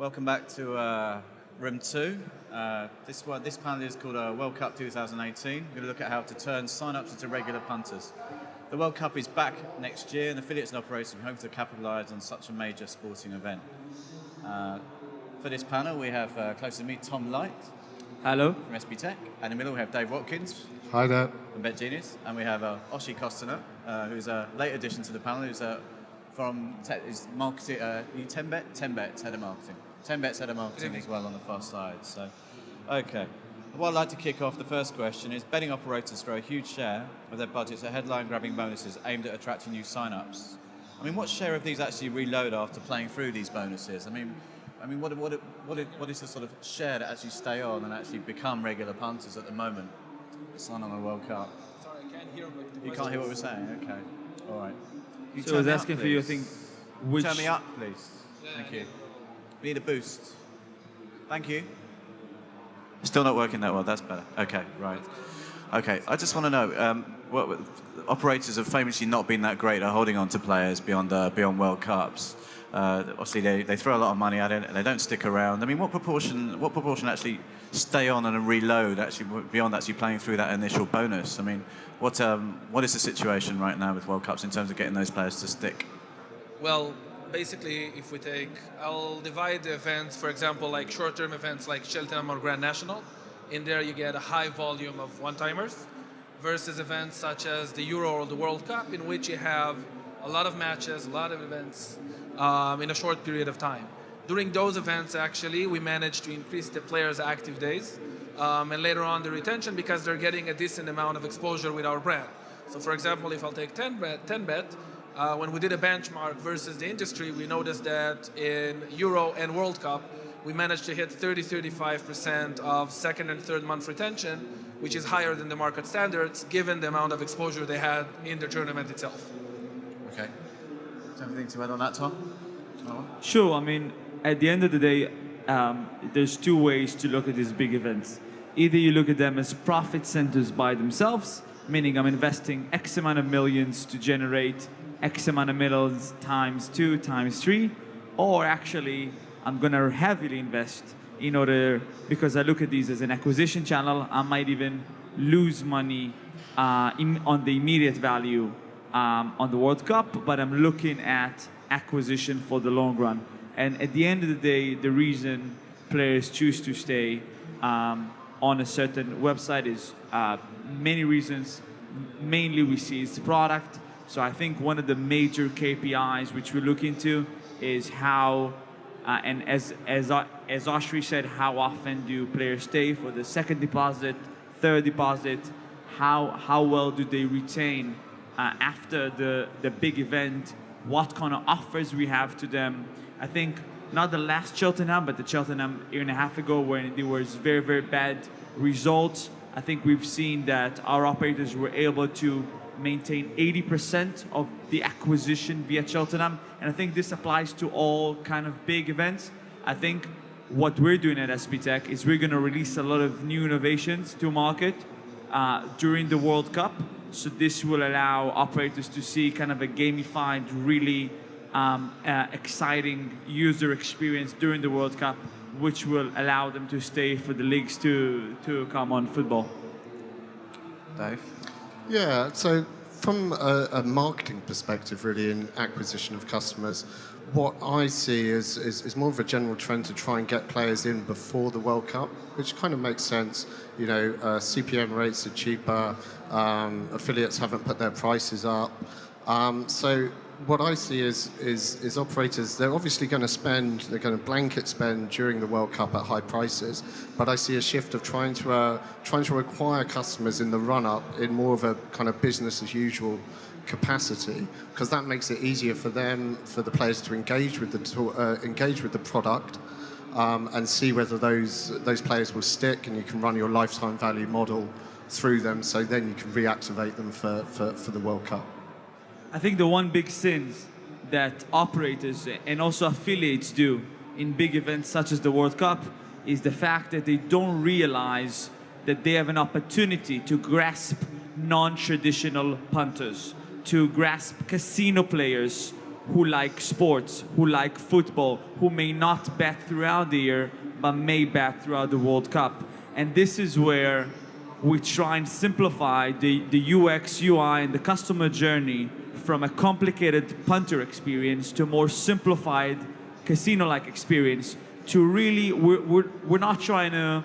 Welcome back to room 2. This panel is called World Cup 2018. We're going to look at how to turn sign-ups into regular punters. The World Cup is back next year, and affiliates and operators are home to capitalise on such a major sporting event. For this panel, we have close to me Tom Light. Hello. From SB Tech. And in the middle, we have Dave Watkins. Hi there. From Bet Genius. And we have Oshi Kostner, who's a late addition to the panel, who's from marketing, 10Bet head of marketing. 10Bet's head of marketing as well on the far side. So, okay. What I'd like to kick off, the first question is, betting operators throw a huge share of their budgets at headline-grabbing bonuses aimed at attracting new sign-ups. I mean, what share of these actually reload after playing through these bonuses? I mean, what is the sort of share that actually stay on and actually become regular punters at the moment? Sign on the World Cup. Sorry, I can't hear what you can't hear what we're saying? Okay. All right. So I was asking for you, I think, which... Turn me up, please. Thank you. We need a boost. Thank you. Still not working that well. That's better. Okay, right. Okay, I just want to know, operators have famously not been that great at holding on to players beyond World Cups. Obviously, they throw a lot of money at it, and they don't stick around. I mean, what proportion actually stay on and reload actually beyond actually playing through that initial bonus? I mean, what is the situation right now with World Cups in terms of getting those players to stick? Well, basically, I'll divide the events, for example, like short-term events like Cheltenham or Grand National. In there, you get a high volume of one-timers, versus events such as the Euro or the World Cup, in which you have a lot of matches, a lot of events in a short period of time. During those events, actually, we managed to increase the players' active days and later on the retention, because they're getting a decent amount of exposure with our brand. So, for example, if I'll take 10Bet, when we did a benchmark versus the industry, we noticed that in Euro and World Cup, we managed to hit 30-35% of second and third month retention, which is higher than the market standards, given the amount of exposure they had in the tournament itself. Okay. Anything to add on that, Tom? Sure. I mean, at the end of the day, there's two ways to look at these big events. Either you look at them as profit centers by themselves, meaning I'm investing X amount of millions to generate X amount of millions times 2 times 3, or actually I'm going to heavily invest in order, because I look at these as an acquisition channel. I might even lose money on the immediate value on the World Cup, but I'm looking at acquisition for the long run. And at the end of the day, the reason players choose to stay on a certain website is many reasons. Mainly we see it's the product. So I think one of the major KPIs which we look into is how, and as Oshri said, how often do players stay for the second deposit, third deposit, how well do they retain after the big event, what kind of offers we have to them. I think not the last Cheltenham, but the Cheltenham a year and a half ago, when there was very, very bad results, I think we've seen that our operators were able to maintain 80% of the acquisition via Cheltenham, and I think this applies to all kind of big events. I think what we're doing at SB Tech is we're going to release a lot of new innovations to market during the World Cup. So this will allow operators to see kind of a gamified, really exciting user experience during the World Cup, which will allow them to stay for the leagues to come on football. Dave? Yeah, so from a marketing perspective, really, in acquisition of customers, what I see is more of a general trend to try and get players in before the World Cup, which kind of makes sense. You know, CPM rates are cheaper, affiliates haven't put their prices up. So what I see is operators, they're obviously going to blanket spend during the World Cup at high prices, but I see a shift of trying to acquire customers in the run-up in more of a kind of business as usual capacity, because that makes it easier for the players to engage with the product and see whether those players will stick, and you can run your lifetime value model through them, so then you can reactivate them for the World Cup. I think the one big sin that operators and also affiliates do in big events such as the World Cup is the fact that they don't realize that they have an opportunity to grasp non-traditional punters, to grasp casino players who like sports, who like football, who may not bet throughout the year, but may bet throughout the World Cup. And this is where we try and simplify the UX, UI, and the customer journey from a complicated punter experience to a more simplified casino-like experience. To really, we're not trying to,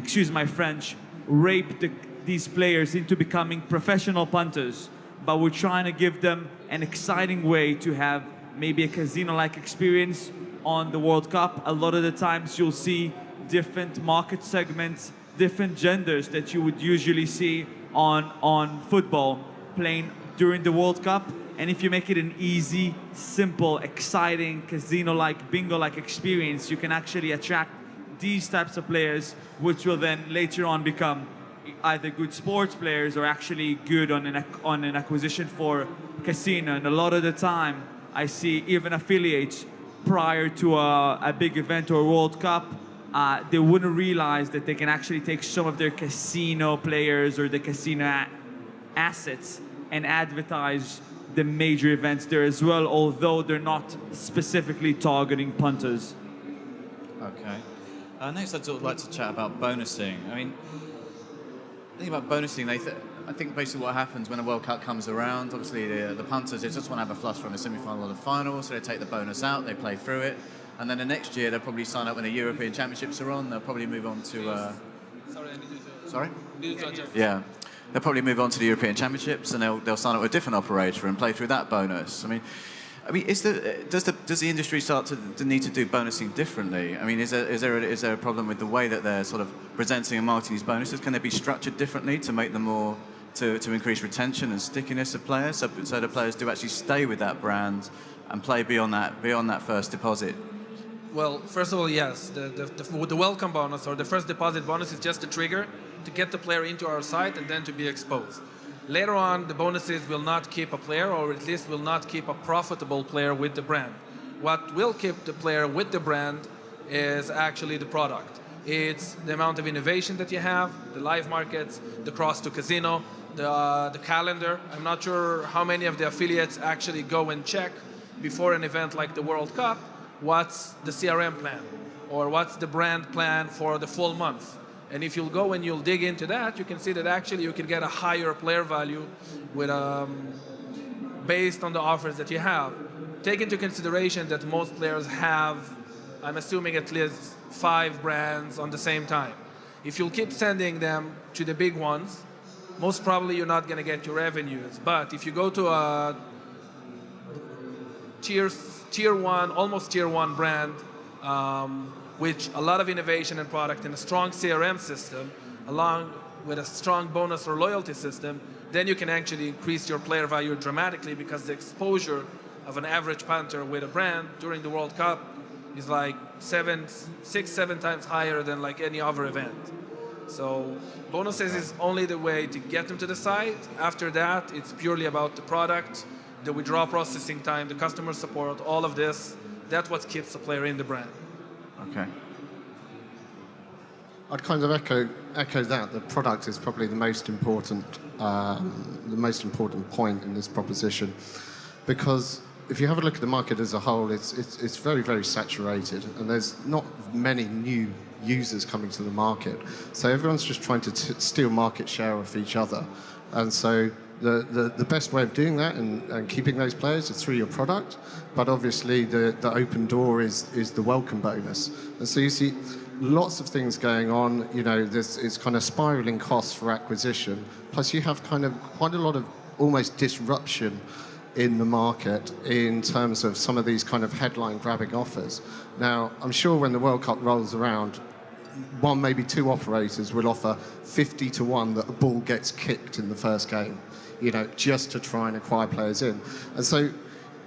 excuse my French, rape these players into becoming professional punters, but we're trying to give them an exciting way to have maybe a casino-like experience on the World Cup. A lot of the times you'll see different market segments, different genders that you would usually see on football playing during the World Cup. And if you make it an easy, simple, exciting, casino-like, bingo-like experience, you can actually attract these types of players, which will then later on become either good sports players or actually good on an acquisition for casino. And a lot of the time, I see even affiliates prior to a big event or a World Cup, they wouldn't realize that they can actually take some of their casino players or the casino assets and advertise the major events there as well, although they're not specifically targeting punters. Okay. Next, I'd sort of like to chat about bonusing. I mean, the thing about bonusing, I think basically what happens when a World Cup comes around, obviously the punters, they just want to have a flush from the semi-final or the final, so they take the bonus out, they play through it, and then the next year they'll probably sign up when the European Championships are on, they'll probably move on to... Sorry, I need to... Sorry? Need to adjust. Yeah. They'll probably move on to the European Championships and they'll sign up with a different operator and play through that bonus. I mean, does the industry start to need to do bonusing differently? I mean, is there a problem with the way that they're sort of presenting and marketing these bonuses? Can they be structured differently to make them more to increase retention and stickiness of players, so the players do actually stay with that brand and play beyond that first deposit? Well, first of all, yes. The welcome bonus or the first deposit bonus is just a trigger to get the player into our site and then to be exposed. Later on, the bonuses will not keep a player, or at least will not keep a profitable player with the brand. What will keep the player with the brand is actually the product. It's the amount of innovation that you have, the live markets, the cross to casino, the calendar. I'm not sure how many of the affiliates actually go and check before an event like the World Cup what's the CRM plan or what's the brand plan for the full month. And if you'll go and you'll dig into that, you can see that actually you can get a higher player value with based on the offers that you have. Take into consideration that most players have, I'm assuming, at least 5 brands on the same time. If you'll keep sending them to the big ones, most probably you're not going to get your revenues. But if you go to a tier one, almost tier one brand, which a lot of innovation and product and a strong CRM system, along with a strong bonus or loyalty system, then you can actually increase your player value dramatically, because the exposure of an average punter with a brand during the World Cup is like 6-7 times higher than like any other event. So bonuses is only the way to get them to the site. After that, it's purely about the product, the withdrawal processing time, the customer support, all of this. That's what keeps the player in the brand. Okay. I'd kind of echo that. The product is probably the most important point in this proposition, because if you have a look at the market as a whole, it's very, very saturated, and there's not many new users coming to the market. So everyone's just trying to steal market share off each other, and so the best way of doing that and keeping those players is through your product, but obviously the open door is the welcome bonus. And so you see lots of things going on. You know, it's kind of spiraling costs for acquisition, plus you have kind of quite a lot of almost disruption in the market in terms of some of these kind of headline grabbing offers. Now, I'm sure when the World Cup rolls around, one, maybe 2 operators will offer 50-1 that a ball gets kicked in the first game, you know, just to try and acquire players in. And so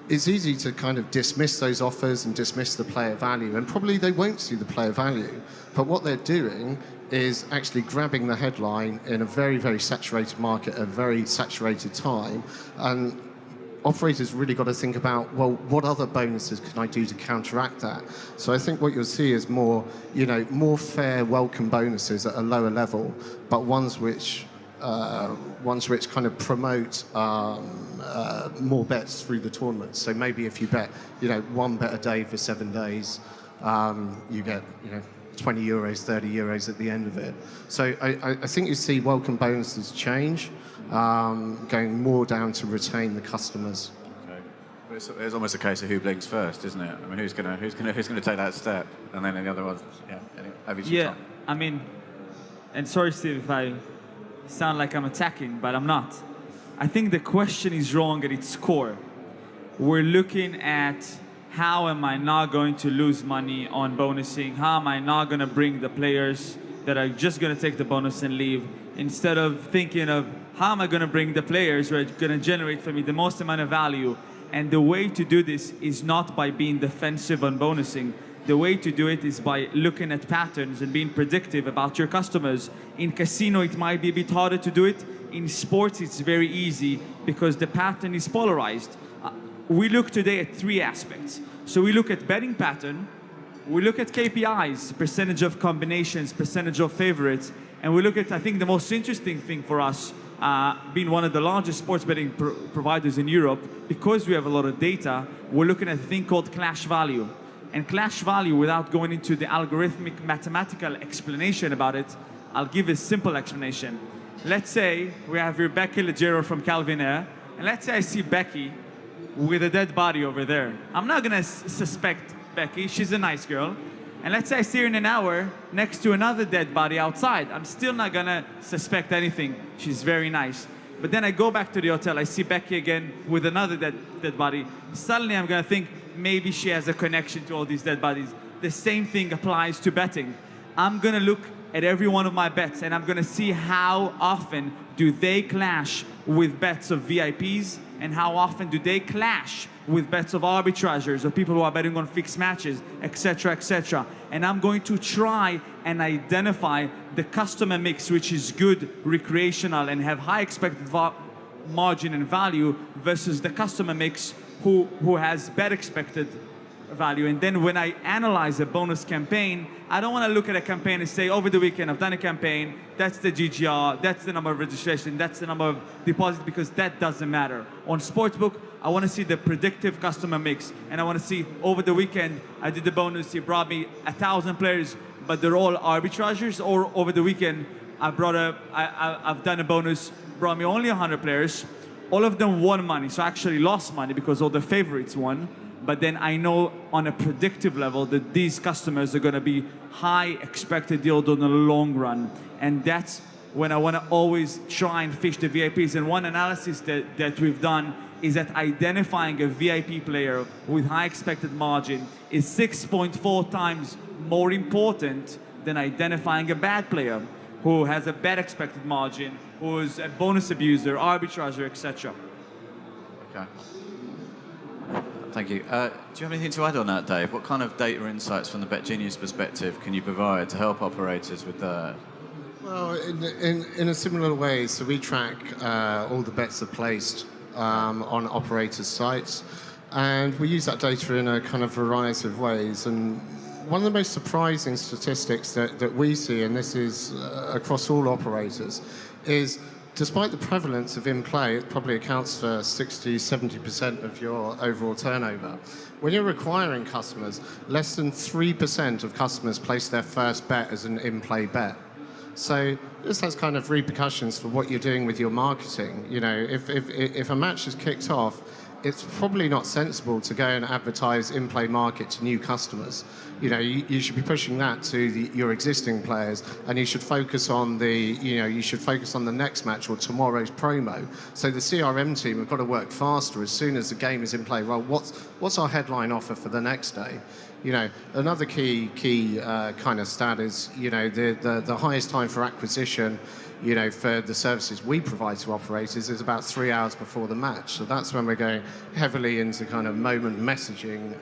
it's easy to kind of dismiss those offers and dismiss the player value, and probably they won't see the player value. But what they're doing is actually grabbing the headline in a very, very saturated market at a very saturated time. And operators really got to think about, well, what other bonuses can I do to counteract that? So I think what you'll see is more, you know, more fair welcome bonuses at a lower level, but ones which ones which kind of promote more bets through the tournament. So maybe if you bet, one bet a day for 7 days, you get, 20 euros, 30 euros at the end of it. So I think you see welcome bonuses change, going more down to retain the customers. Okay. But it's almost a case of who blinks first, isn't it? I mean, who's gonna take that step, and then the other ones, yeah. Anyway, over to you, Yeah, Tom. I mean, and sorry, Steve, if I sound like I'm attacking, but I'm not. I think the question is wrong at its core. We're looking at how am I not going to lose money on bonusing? How am I not going to bring the players that are just going to take the bonus and leave? Instead of thinking of how am I going to bring the players who are going to generate for me the most amount of value? And the way to do this is not by being defensive on bonusing. The way to do it is by looking at patterns and being predictive about your customers. In casino, it might be a bit harder to do it. In sports, it's very easy because the pattern is polarized. We look today at 3 aspects. So we look at betting pattern, we look at KPIs, percentage of combinations, percentage of favorites, and we look at, I think, the most interesting thing for us, being one of the largest sports betting providers in Europe, because we have a lot of data, we're looking at a thing called clash value. And clash value, without going into the algorithmic mathematical explanation about it, I'll give a simple explanation. Let's say we have Rebecca Leggero from Calvin Air, and let's say I see Becky with a dead body over there. I'm not gonna suspect Becky, she's a nice girl. And let's say I see her in an hour next to another dead body outside. I'm still not gonna suspect anything. She's very nice. But then I go back to the hotel, I see Becky again with another dead body. Suddenly I'm gonna think maybe she has a connection to all these dead bodies. The same thing applies to betting. I'm gonna look at every one of my bets and I'm gonna see how often do they clash with bets of VIPs and how often do they clash with bets of arbitragers or people who are betting on fixed matches, etc., etc. And I'm going to try and identify the customer mix which is good, recreational, and have high expected margin and value versus the customer mix who has bad expected value. And then when I analyze a bonus campaign, I don't want to look at a campaign and say, over the weekend, I've done a campaign, that's the GGR, that's the number of registration, that's the number of deposits, because that doesn't matter. On Sportsbook, I want to see the predictive customer mix, and I want to see, over the weekend, I did the bonus, he brought me 1,000 players, but they're all arbitragers, or over the weekend, I've done a bonus, brought me only 100 players, all of them won money, so I actually lost money because all the favorites won. But then I know on a predictive level that these customers are going to be high expected yield on the long run. And that's when I want to always try and fish the VIPs. And one analysis that we've done is that identifying a VIP player with high expected margin is 6.4 times more important than identifying a bad player who has a bad expected margin, who is a bonus abuser, arbitrager, etc. Okay. Thank you. Do you have anything to add on that, Dave? What kind of data insights from the BetGenius perspective can you provide to help operators with that? Well, in a similar way, so we track all the bets that are placed on operators' sites, and we use that data in a kind of variety of ways. And one of the most surprising statistics that we see, and this is across all operators, is despite the prevalence of in-play, it probably accounts for 60, 70% of your overall turnover. When you're acquiring customers, less than 3% of customers place their first bet as an in-play bet. So this has kind of repercussions for what you're doing with your marketing. If a match is kicked off, it's probably not sensible to go and advertise in-play market to new customers. You should be pushing that to your existing players, and you should focus on the next match or tomorrow's promo. So the CRM team have got to work faster as soon as the game is in play. Well, what's our headline offer for the next day? Another key kind of stat is the highest time for acquisition for the services we provide to operators is about 3 hours before the match. So that's when we're going heavily into kind of moment messaging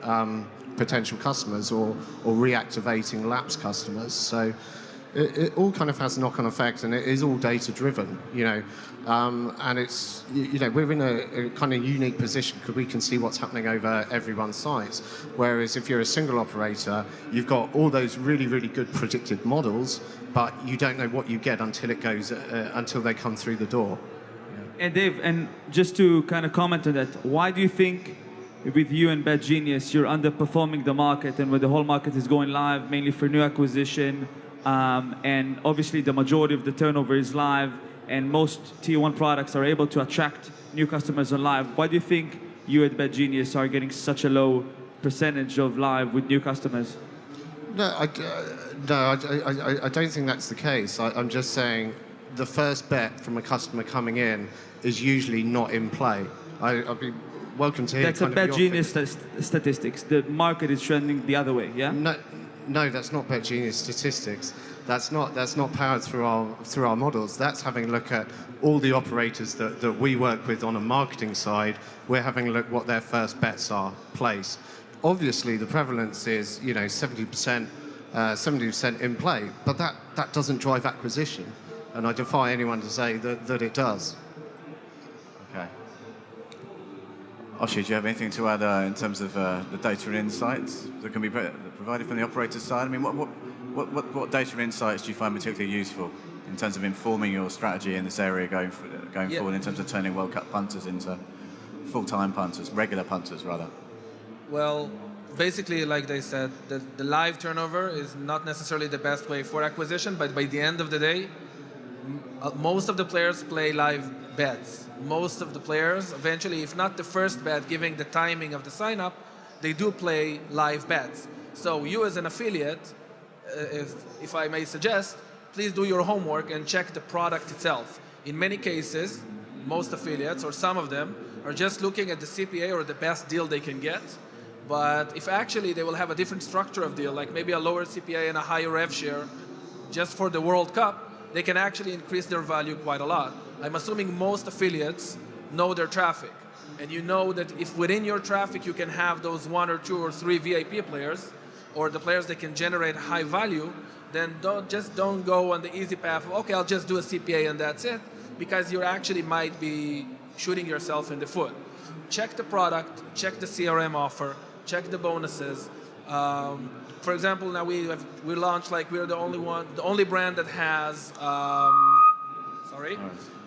potential customers or reactivating lapsed customers. So, it all kind of has a knock-on effect, and it is all data-driven, you know. And it's, you know, we're in a kind of unique position because we can see what's happening over everyone's sites. Whereas if you're a single operator, you've got all those really, really good predicted models, but you don't know what you get until it goes, until they come through the door. And Dave, and just to kind of comment on that, why do you think with you and Bet Genius you're underperforming the market, and where the whole market is going live mainly for new acquisition, and obviously the majority of the turnover is live, and most tier 1 products are able to attract new customers on live? Why do you think you at Bet Genius are getting such a low percentage of live with new customers? No, I don't think that's the case. I'm just saying the first bet from a customer coming in is usually not in play. I'd be welcome to hear. That's a Bet Genius statistics. The market is trending the other way, yeah? No, that's not Bet Genius statistics. That's not powered through our models. That's having a look at all the operators that we work with on a marketing side. We're having a look what their first bets are placed. Obviously, the prevalence is, you know, 70% in play, but that doesn't drive acquisition, and I defy anyone to say that it does. Okay. Oshi, do you have anything to add in terms of the data and insights that can be provided from the operator's side? I mean, what data and insights do you find particularly useful in terms of informing your strategy in this area going forward, in terms of turning World Cup punters into full-time punters, regular punters, rather? Well, basically, like they said, the live turnover is not necessarily the best way for acquisition, but by the end of the day, most of the players play live bets. Most of the players, eventually, if not the first bet, given the timing of the sign-up, they do play live bets. So you as an affiliate, if I may suggest, please do your homework and check the product itself. In many cases, most affiliates, or some of them, are just looking at the CPA or the best deal they can get. But if actually they will have a different structure of deal, like maybe a lower CPA and a higher rev share, just for the World Cup, they can actually increase their value quite a lot. I'm assuming most affiliates know their traffic. And you know that if within your traffic you can have those 1 or 2 or 3 VIP players, or the players that can generate high value, then don't go on the easy path of, okay, I'll just do a CPA and that's it, because you actually might be shooting yourself in the foot. Check the product, check the CRM offer, check the bonuses. For example, now we launched, like, we're the only brand that has,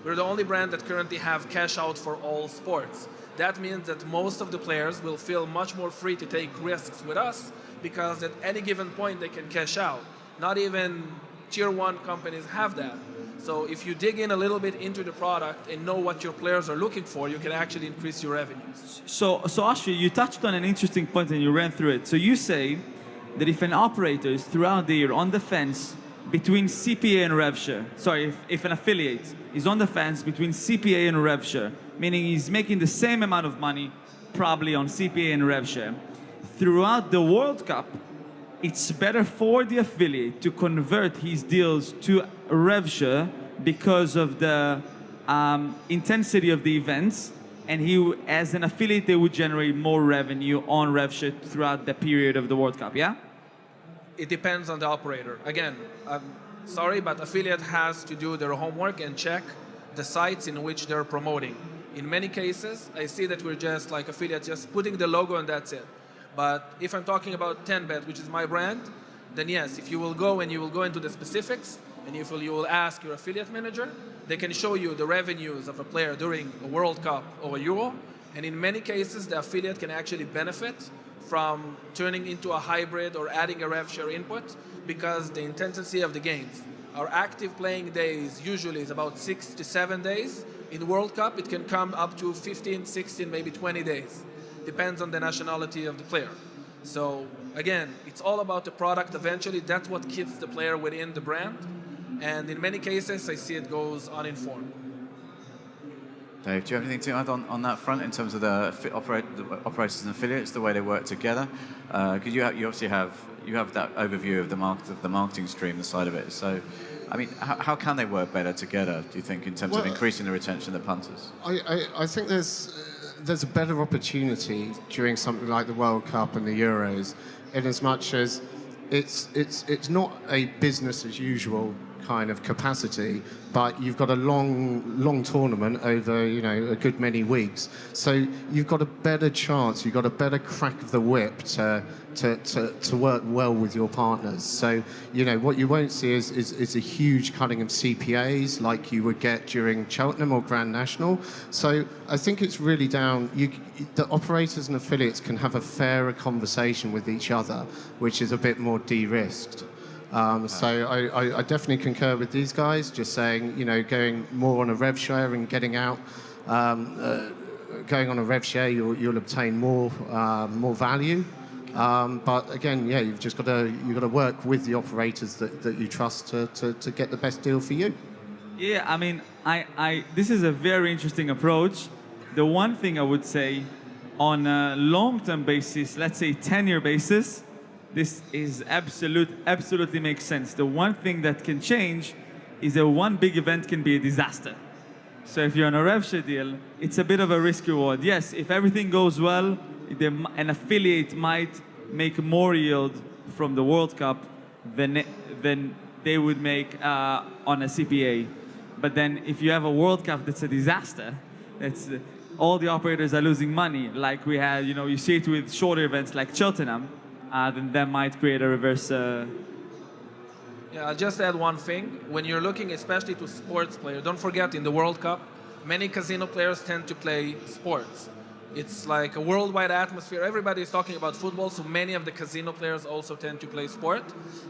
we're the only brand that currently have cash out for all sports. That means that most of the players will feel much more free to take risks with us, because at any given point they can cash out. Not even tier 1 companies have that. So if you dig in a little bit into the product and know what your players are looking for, you can actually increase your revenues. So Ashri, you touched on an interesting point and you ran through it. So you say that if an operator is throughout the year on the fence between CPA and rev share, if an affiliate is on the fence between CPA and rev share, meaning he's making the same amount of money probably on CPA and rev share, throughout the World Cup, it's better for the affiliate to convert his deals to rev share because of the intensity of the events, and he, as an affiliate, they would generate more revenue on rev share throughout the period of the World Cup, yeah? It depends on the operator. Again, I'm sorry, but affiliate has to do their homework and check the sites in which they're promoting. In many cases, I see that we're just like affiliates, just putting the logo and that's it. But if I'm talking about 10bet, which is my brand, then yes, if you will go into the specifics, and if you will ask your affiliate manager, they can show you the revenues of a player during a World Cup or a Euro, and in many cases, the affiliate can actually benefit from turning into a hybrid or adding a rev share input, because the intensity of the games. Our active playing days usually is about 6 to 7 days. In World Cup, it can come up to 15, 16, maybe 20 days. Depends on the nationality of the player. So again, it's all about the product. Eventually, that's what keeps the player within the brand. And in many cases, I see it goes uninformed. Dave, do you have anything to add on that front in terms of the operators and affiliates, the way they work together? Because you obviously have that overview of the marketing stream, the side of it. So, I mean, how can they work better together, do you think, in terms of increasing the retention of the punters? I think there's a better opportunity during something like the World Cup and the Euros, in as much as it's not a business as usual kind of capacity, but you've got a long tournament over a good many weeks, so you've got a better chance, you've got a better crack of the whip to work well with your partners. So what you won't see is a huge cutting of CPAs like you would get during Cheltenham or Grand National. So I think it's really down, the operators and affiliates can have a fairer conversation with each other, which is a bit more de-risked. So I definitely concur with these guys, just saying, going more on a rev share and getting out, going on a rev share, you'll obtain more value. But again, you've just got to work with the operators that you trust to get the best deal for you. Yeah, I mean, this is a very interesting approach. The one thing I would say, on a long-term basis, let's say 10-year basis, this is absolutely makes sense. The one thing that can change is that one big event can be a disaster. So if you're on a rev share deal, it's a bit of a risk reward. Yes, if everything goes well, an affiliate might make more yield from the World Cup than they would make on a CPA. But then if you have a World Cup that's a disaster, that's all the operators are losing money, like we had, you see it with shorter events like Cheltenham, then that might create a reverse. Yeah, I'll just add one thing. When you're looking especially to sports players, don't forget in the World Cup, many casino players tend to play sports. It's like a worldwide atmosphere. Everybody is talking about football, so many of the casino players also tend to play sport.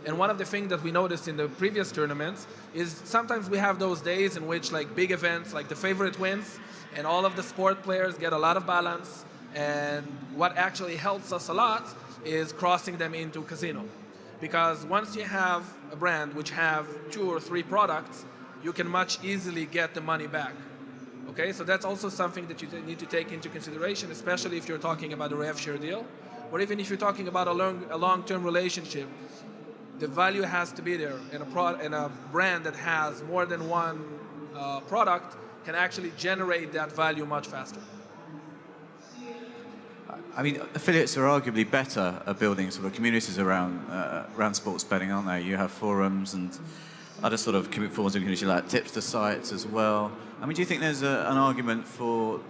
And one of the things that we noticed in the previous tournaments is sometimes we have those days in which like big events, like the favorite wins, and all of the sport players get a lot of balance. And what actually helps us a lot is crossing them into casino. Because once you have a brand which have 2 or 3 products, you can much easily get the money back. Okay, so that's also something that you need to take into consideration, especially if you're talking about a rev share deal, or even if you're talking about a long-term relationship. The value has to be there, and a brand that has more than one product can actually generate that value much faster. I mean, affiliates are arguably better at building sort of communities around sports betting, aren't they? You have forums and other sort of forms of community like tipster sites as well. I mean, do you think there's an argument for,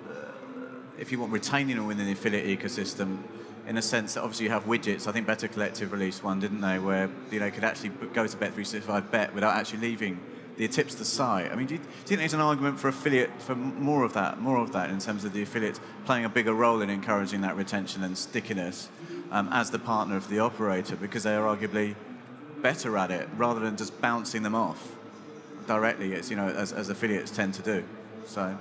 if you want retaining within the affiliate ecosystem, in a sense that obviously you have widgets? I think Better Collective released one, didn't they, where could actually go to Bet365 Bet without actually leaving the tipster site. I mean, do you think there's an argument for affiliate for more of that in terms of the affiliates playing a bigger role in encouraging that retention and stickiness as the partner of the operator, because they are arguably better at it rather than just bouncing them off directly, as affiliates tend to do, so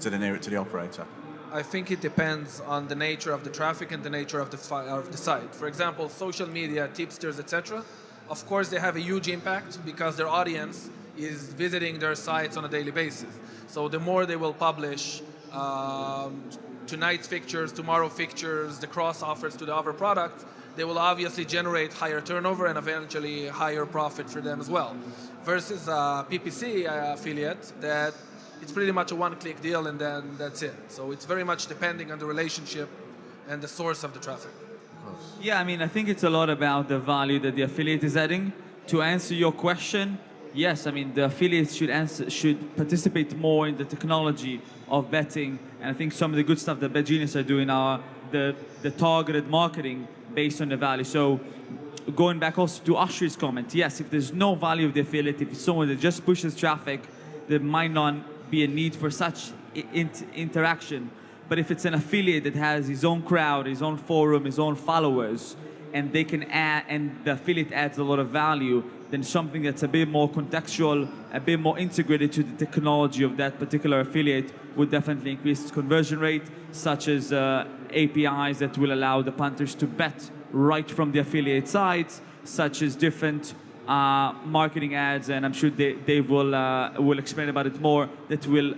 to the operator? I think it depends on the nature of the traffic and the nature of the site. For example, social media, tipsters, etc. Of course, they have a huge impact because their audience is visiting their sites on a daily basis. So the more they will publish tonight's fixtures, tomorrow fixtures, the cross offers to the other products, they will obviously generate higher turnover and eventually higher profit for them as well. Versus a PPC affiliate that it's pretty much a one-click deal and then that's it. So it's very much depending on the relationship and the source of the traffic. Yeah, I mean, I think it's a lot about the value that the affiliate is adding. To answer your question, yes, I mean, the affiliates should participate more in the technology of betting, and I think some of the good stuff that BetGenius are doing are the targeted marketing based on the value. So going back also to Ashrie's comment, yes, if there's no value of the affiliate, if it's someone that just pushes traffic, there might not be a need for such interaction. But if it's an affiliate that has his own crowd, his own forum, his own followers, and they can add, and the affiliate adds a lot of value, then something that's a bit more contextual, a bit more integrated to the technology of that particular affiliate would definitely increase its conversion rate, such as APIs that will allow the punters to bet right from the affiliate sites, such as different marketing ads, and I'm sure Dave will explain about it more, that will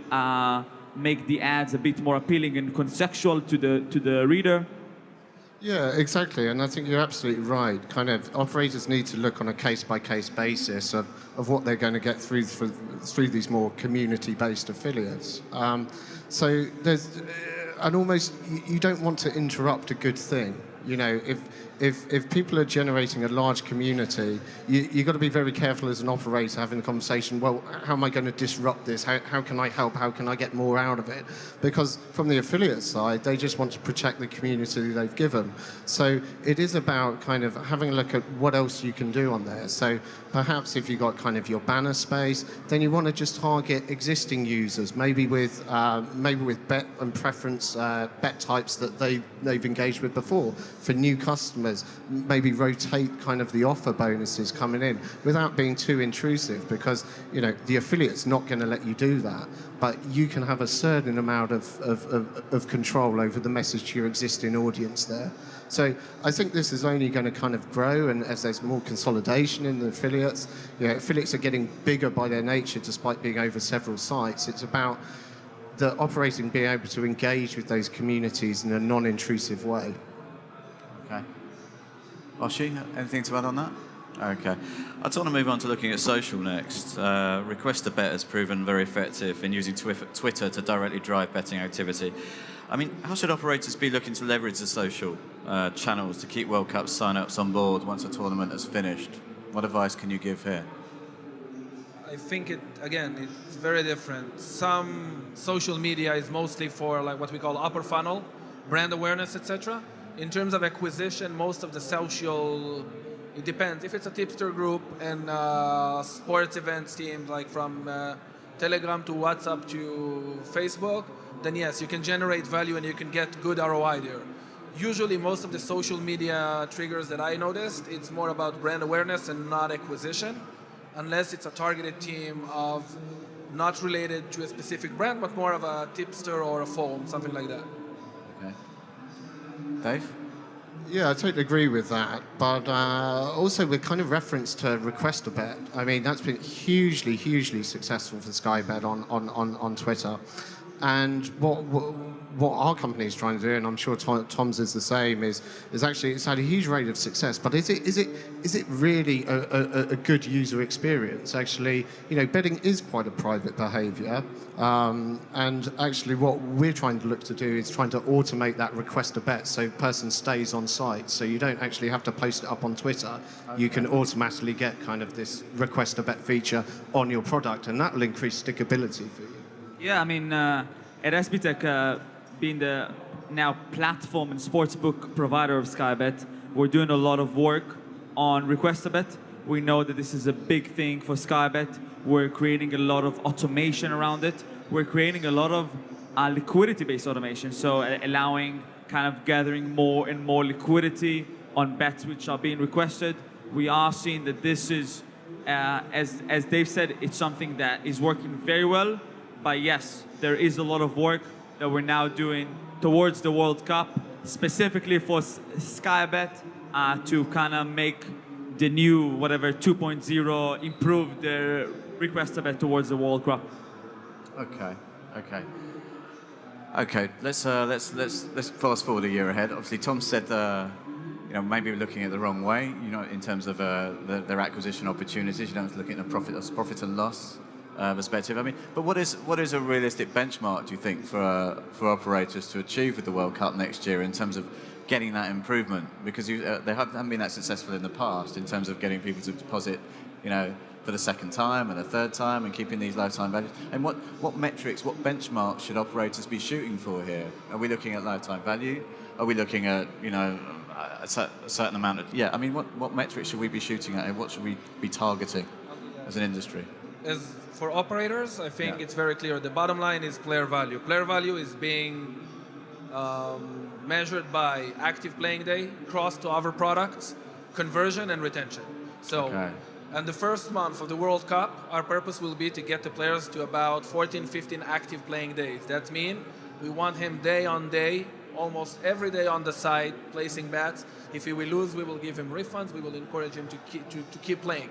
make the ads a bit more appealing and contextual to the reader. Yeah, exactly, and I think you're absolutely right. Kind of operators need to look on a case-by-case basis of what they're going to get through these more community-based affiliates. So there's, and almost you don't want to interrupt a good thing. You know, if people are generating a large community, you've got to be very careful as an operator having the conversation, well, how am I going to disrupt this? How can I help? How can I get more out of it? Because from the affiliate side, they just want to protect the community they've given. So it is about kind of having a look at what else you can do on there. So perhaps if you've got kind of your banner space, then you want to just target existing users, maybe with bet and preference bet types that they've engaged with before. For new customers, maybe rotate kind of the offer bonuses coming in without being too intrusive, because you know the affiliate's not going to let you do that, but you can have a certain amount of control over the message to your existing audience there. So I think this is only going to kind of grow, and as there's more consolidation in the affiliates, you know, affiliates are getting bigger by their nature despite being over several sites. It's about the operating being able to engage with those communities in a non-intrusive way. Okay. Oshi, anything to add on that? Okay. I just want to move on to looking at social next. Request a Bet has proven very effective in using Twitter to directly drive betting activity. I mean, how should operators be looking to leverage the social channels to keep World Cup sign-ups on board once a tournament has finished? What advice can you give here? I think it's very different. Some social media is mostly for like what we call upper funnel, brand awareness, etc. In terms of acquisition, most of the social, it depends. If it's a tipster group and sports events team, like from Telegram to WhatsApp to Facebook, then yes, you can generate value and you can get good ROI there. Usually most of the social media triggers that I noticed, it's more about brand awareness and not acquisition, unless it's a targeted team of not related to a specific brand, but more of a tipster or a forum, something like that. Okay. Dave? Yeah, I totally agree with that. But also with kind of reference to Request a Bet, I mean, that's been hugely, hugely successful for Sky Bet on Twitter. And what our company is trying to do, and I'm sure Tom's is the same, is actually it's had a huge rate of success. But is it really a good user experience? Actually, you know, betting is quite a private behaviour, and actually what we're trying to look to do is trying to automate that request a bet, so person stays on site, so you don't actually have to post it up on Twitter. Okay. You can automatically get kind of this request a bet feature on your product, and that will increase stickability for you. Yeah, I mean, at SBTech, being the now platform and sportsbook provider of Sky Bet, we're doing a lot of work on Request a Bet. We know that this is a big thing for Sky Bet. We're creating a lot of automation around it. We're creating a lot of liquidity-based automation, so allowing kind of gathering more and more liquidity on bets which are being requested. We are seeing that this is, as Dave said, it's something that is working very well. But yes, there is a lot of work that we're now doing towards the World Cup, specifically for Sky Bet, to kind of make the new, whatever, 2.0 improve the request a bet towards the World Cup. Okay. Let's fast forward a year ahead. Obviously, Tom said, you know, maybe we're looking at the wrong way, you know, in terms of their acquisition opportunities. You don't have to look at a profit and loss perspective. I mean, but what is a realistic benchmark, do you think, for operators to achieve with the World Cup next year in terms of getting that improvement? Because they haven't been that successful in the past in terms of getting people to deposit, you know, for the second time and the third time and keeping these lifetime values. And what metrics, what benchmarks should operators be shooting for here? Are we looking at lifetime value? Are we looking at, you know, a certain amount of... Yeah, I mean, what metrics should we be shooting at and what should we be targeting as an industry? For operators, I think it's very clear. The bottom line is player value. Player value is being measured by active playing day, cross to other products, conversion, and retention. So, and the first month of the World Cup, our purpose will be to get the players to about 14, 15 active playing days. That means we want him day on day, almost every day on the site, placing bets. If he will lose, we will give him refunds. We will encourage him to keep playing.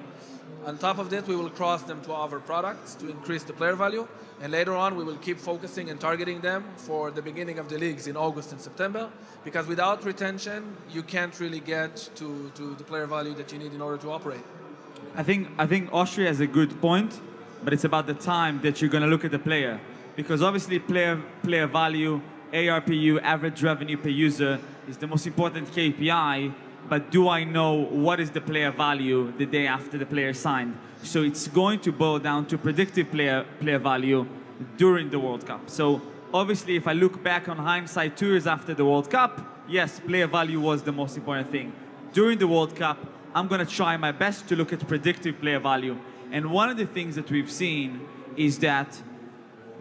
On top of that, we will cross them to other products to increase the player value. And later on, we will keep focusing and targeting them for the beginning of the leagues in August and September. Because without retention, you can't really get to the player value that you need in order to operate. I think Austria has a good point, but it's about the time that you're going to look at the player. Because obviously player value, ARPU, average revenue per user, is the most important KPI, but do I know what is the player value the day after the player signed? So it's going to boil down to predictive player value during the World Cup. So obviously, if I look back on hindsight 2 years after the World Cup, yes, player value was the most important thing. During the World Cup, I'm going to try my best to look at predictive player value. And one of the things that we've seen is that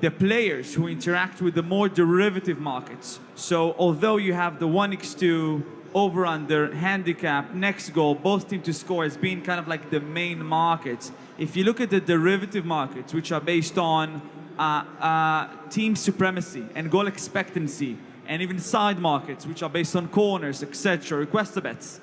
the players who interact with the more derivative markets, so although you have the 1x2, over-under, handicap, next goal, both team to score as being kind of like the main markets, if you look at the derivative markets, which are based on team supremacy and goal expectancy, and even side markets, which are based on corners, etc., requester bets,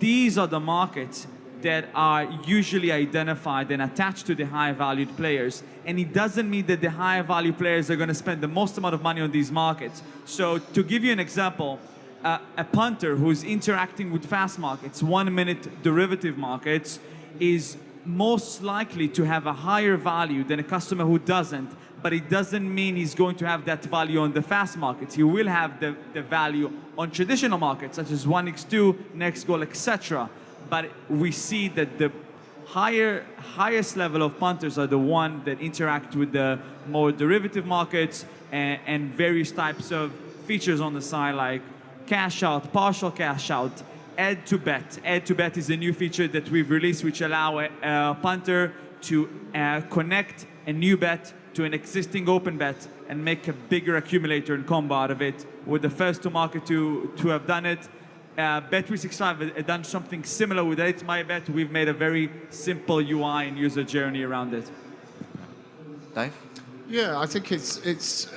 these are the markets that are usually identified and attached to the high-valued players. And it doesn't mean that the high-value players are going to spend the most amount of money on these markets. So to give you an example, a punter who's interacting with fast markets, 1-minute derivative markets, is most likely to have a higher value than a customer who doesn't, but it doesn't mean he's going to have that value on the fast markets. He will have the value on traditional markets, such as 1x2, next goal, etc. But we see that the highest level of punters are the one that interact with the more derivative markets and various types of features on the side, like cash out, partial cash out, add to bet. Add to bet is a new feature that we've released, which allow a punter to connect a new bet to an existing open bet and make a bigger accumulator and combo out of it. We're the first to market to have done it. Bet365 had done something similar with It's My Bet. We've made a very simple UI and user journey around it. Dave? Yeah, I think it's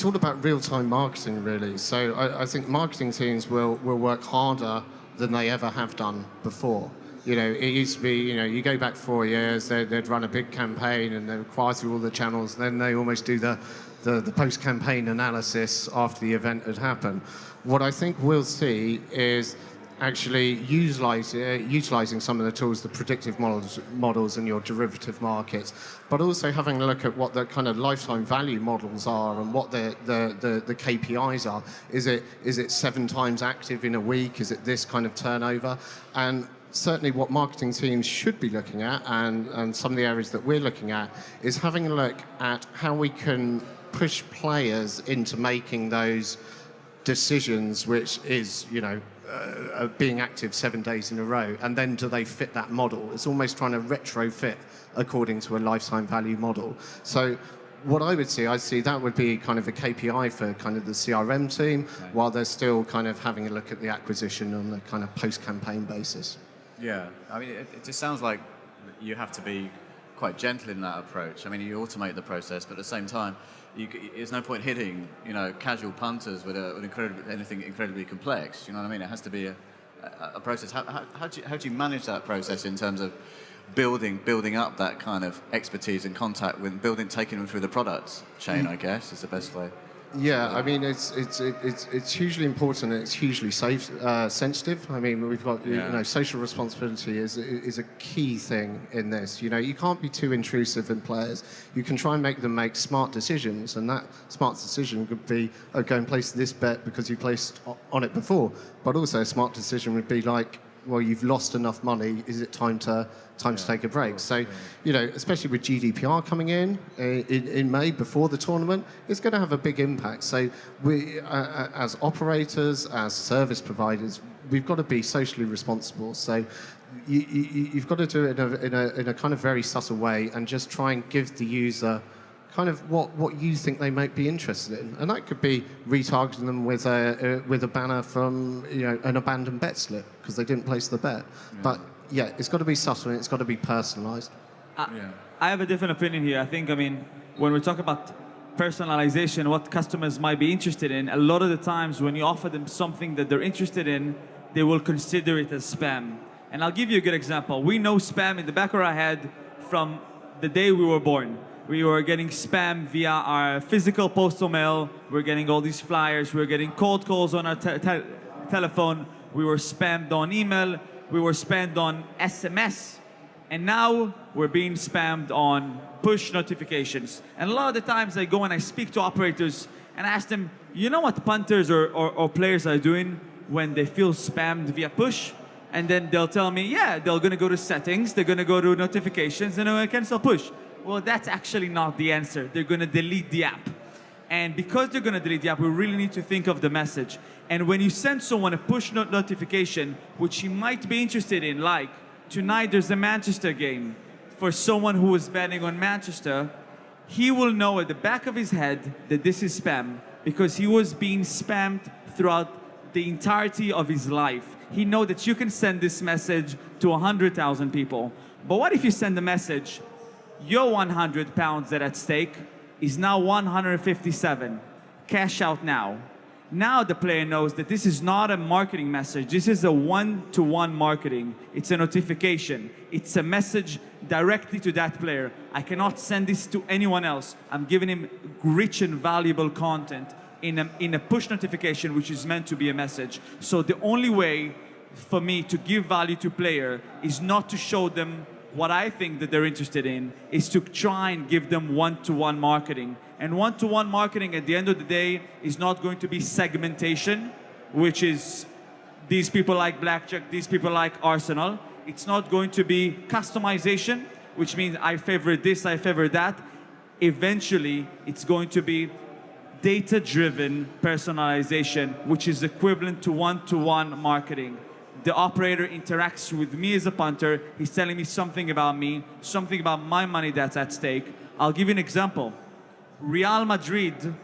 all about real-time marketing, really. So I think marketing teams will work harder than they ever have done before. You know, it used to be, you go back 4 years, they'd run a big campaign and they'd acquire through all the channels, and then they almost do the post-campaign analysis after the event had happened. What I think we'll see is actually utilizing some of the tools, the predictive models in your derivative markets, but also having a look at what the kind of lifetime value models are and what the KPIs are. Is it 7 times active in a week? Is it this kind of turnover? And certainly what marketing teams should be looking at, and some of the areas that we're looking at, is having a look at how we can push players into making those decisions, which is, being active 7 days in a row, and then do they fit that model? It's almost trying to retrofit according to a lifetime value model. So what I see that would be kind of a KPI for kind of the CRM team, while they're still kind of having a look at the acquisition on a kind of post-campaign basis. Yeah, I mean, it just sounds like you have to be quite gentle in that approach. I mean, you automate the process, but at the same time, there's no point hitting, casual punters with anything incredibly complex. You know what I mean? It has to be a process. How do you manage that process in terms of building up that kind of expertise and contact with taking them through the product chain? I guess is the best way. Yeah, I mean it's hugely important and it's hugely sensitive. I mean we've got social responsibility is a key thing in this. You can't be too intrusive in players. You can try and make them make smart decisions, and that smart decision could be go and place this bet because you placed on it before. But also a smart decision would be like, well, you've lost enough money. Is it time to take a break? So, especially with GDPR coming in May before the tournament, it's going to have a big impact. So, we, as operators, as service providers, we've got to be socially responsible. So, you've got to do it in a kind of very subtle way, and just try and give the user kind of what you think they might be interested in, and that could be retargeting them with a banner from an abandoned bet slip because they didn't place the bet. Yeah. But yeah, it's got to be subtle and it's got to be personalized. I have a different opinion here. I mean, when we talk about personalization, what customers might be interested in, a lot of the times when you offer them something that they're interested in, they will consider it as spam. And I'll give you a good example. We know spam in the back of our head from the day we were born. We were getting spam via our physical postal mail. We're getting all these flyers. We're getting cold calls on our telephone. We were spammed on email. We were spammed on SMS. And now we're being spammed on push notifications. And a lot of the times I go and I speak to operators and ask them, you know what punters or players are doing? when they feel spammed via push, and then they'll tell me, yeah, they're going to go to settings, they're going to go to notifications, and they're going to cancel push. Well, that's actually not the answer. They're going to delete the app. And because they're going to delete the app, we really need to think of the message. And when you send someone a push notification, which he might be interested in, like tonight there's a Manchester game, for someone who is betting on Manchester, he will know at the back of his head that this is spam because he was being spammed throughout the entirety of his life. He knows that you can send this message to 100,000 people. But what if you send a message, your 100 pounds that are at stake is now 157. Cash out now. Now the player knows that this is not a marketing message. This is a one-to-one marketing. It's a notification. It's a message directly to that player. I cannot send this to anyone else. I'm giving him rich and valuable content in a push notification, which is meant to be a message. So the only way for me to give value to player is not to show them what I think that they're interested in, is to try and give them one-to-one marketing. And one-to-one marketing at the end of the day is not going to be segmentation, which is these people like blackjack, these people like Arsenal. It's not going to be customization, which means I favor this, I favor that. Eventually, it's going to be data-driven personalization, which is equivalent to one-to-one marketing. The operator interacts with me as a punter. He's telling me something about me, something about my money that's at stake. I'll give you an example. Real Madrid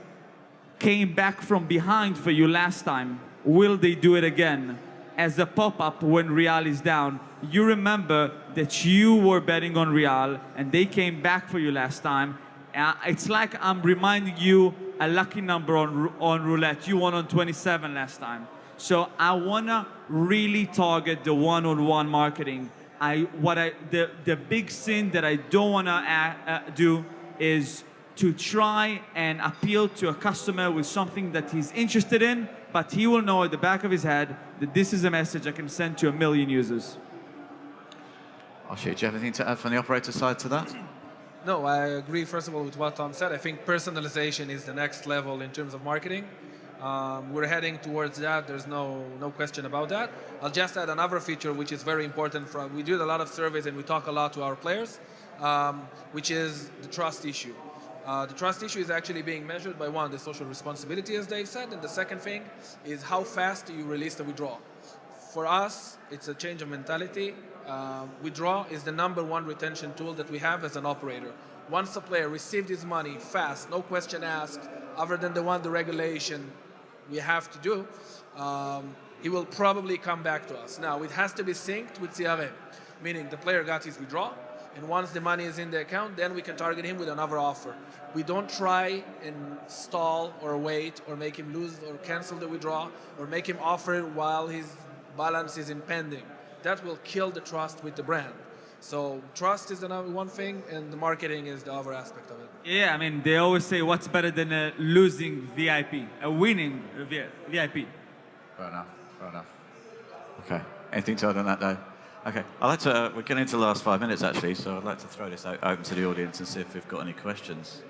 came back from behind for you last time. Will they do it again? As a pop-up when Real is down. You remember that you were betting on Real and they came back for you last time. It's like I'm reminding you a lucky number on roulette. You won on 27 last time. So I want to really target the one-on-one marketing. The big sin that I don't want to do is to try and appeal to a customer with something that he's interested in, but he will know at the back of his head that this is a message I can send to 1 million users. Oshie, do you have anything to add from the operator side to that? No, I agree, first of all, with what Tom said. I think personalization is the next level in terms of marketing. We're heading towards that. There's no question about that. I'll just add another feature which is very important. We do a lot of surveys and we talk a lot to our players, which is the trust issue. The trust issue is actually being measured by one, the social responsibility, as Dave said, and the second thing is how fast do you release the withdrawal. For us, it's a change of mentality. Withdraw is the #1 retention tool that we have as an operator. Once a player received his money fast, no question asked, other than the regulation we have to do, he will probably come back to us. Now, it has to be synced with CRM, meaning the player got his withdrawal, and once the money is in the account, then we can target him with another offer. We don't try and stall or wait or make him lose or cancel the withdrawal or make him offer it while his balance is in pending. That will kill the trust with the brand. So trust is the #1 thing, and the marketing is the other aspect of it. Yeah, I mean, they always say, what's better than a losing VIP, a winning VIP? Fair enough. Okay, anything to add on that, though? Okay, we're getting into the last 5 minutes, actually, so I'd like to throw this open to the audience and see if we've got any questions.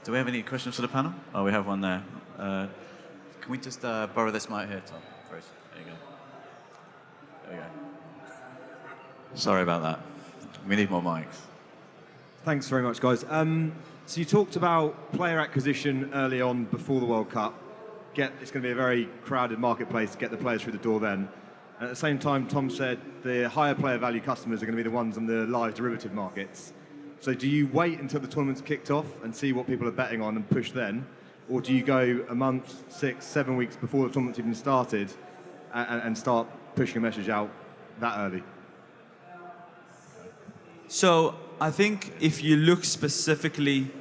Do we have any questions for the panel? Oh, we have one there. Can we just borrow this mic here, Tom? There you go. There you go. Sorry about that. We need more mics. Thanks very much, guys. So you talked about player acquisition early on before the World Cup. It's going to be a very crowded marketplace to get the players through the door then. And at the same time, Tom said the higher player value customers are going to be the ones on the live derivative markets. So do you wait until the tournament's kicked off and see what people are betting on and push then? Or do you go a month, 6, 7 weeks before the tournament's even started and start pushing a message out that early? So I think if you look specifically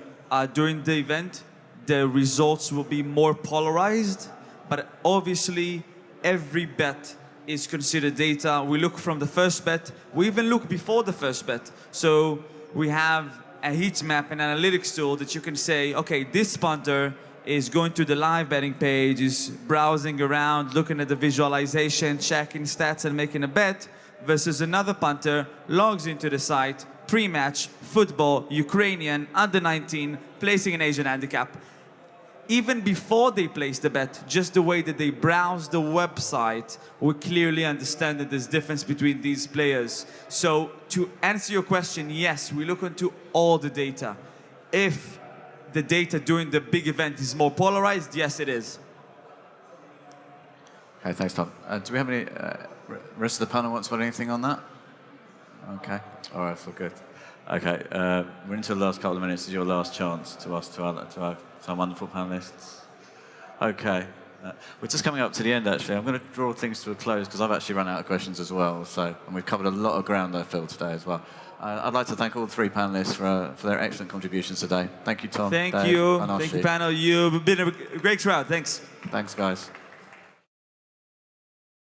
during the event, the results will be more polarized, but obviously every bet is considered data. We look from the first bet, we even look before the first bet. So we have a heat map and analytics tool that you can say, okay, this punter is going to the live betting page, is browsing around, looking at the visualization, checking stats and making a bet, versus another punter logs into the site, pre-match, football, Ukrainian, under 19, placing an Asian handicap. even before they place the bet, just the way that they browse the website, we clearly understand that there's difference between these players. So to answer your question, yes, we look into all the data. If the data during the big event is more polarized, yes, it is. Okay, thanks, Tom. Do we have any, rest of the panel wants to put anything on that? Okay, all right, so good. Okay, we're into the last couple of minutes. This is your last chance to ask to our wonderful panelists. Okay, we're just coming up to the end, actually. I'm going to draw things to a close because I've actually run out of questions as well. And we've covered a lot of ground, I feel, today as well. I'd like to thank all three panelists for their excellent contributions today. Thank you, Tom. Thank Dave, you. and Thank you, Oshie. panel. You've been a great crowd. Thanks. Thanks, guys.